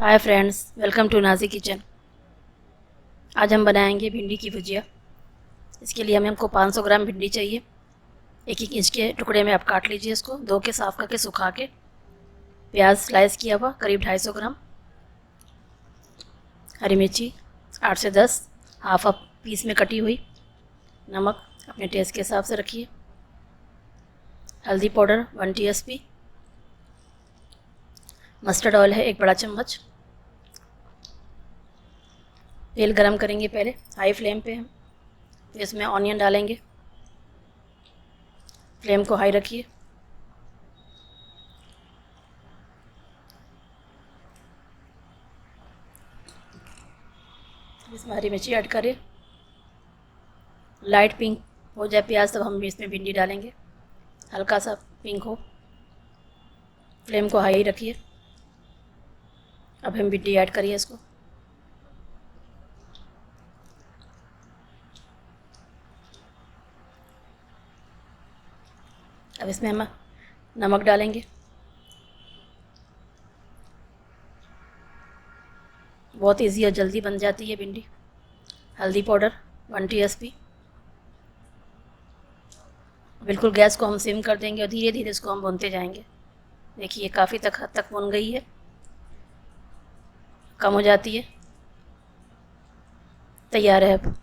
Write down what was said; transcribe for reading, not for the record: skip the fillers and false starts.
Hi friends, welcome to Naji kitchen. आज हम बनाएंगे भिंडी की भुजिया। इसके लिए हमको 500 ग्राम भिंडी चाहिए। एक एक इंच के टुकड़े में आप काट लीजिए इसको, धो के साफ़ करके सुखा के। प्याज स्लाइस किया हुआ करीब 250 ग्राम। हरी मिर्ची 8 से 10, हाफ पीस में कटी हुई। नमक अपने टेस्ट के हिसाब से रखिए। हल्दी पाउडर 1 टीस्पून। मस्टर्ड ऑयल है 1 बड़ा चम्मच। तेल गरम करेंगे पहले हाई फ्लेम पे हम। तो इसमें ऑनियन डालेंगे। फ्लेम को हाई रखिए। इसमें हरी मिर्ची ऐड करें। लाइट पिंक हो जाए प्याज तब हम इसमें भिंडी डालेंगे। हल्का सा पिंक हो। फ्लेम को हाई रखिए। अब हम भिंडी ऐड करिए इसको। अब इसमें हम नमक डालेंगे। बहुत इजी और जल्दी बन जाती है भिंडी। हल्दी पाउडर 1 टीस्पून। बिल्कुल गैस को हम सिम कर देंगे और धीरे धीरे इसको हम भूनते जाएंगे। देखिए काफ़ी हद तक भुन गई है, कम हो जाती है। तैयार है अब।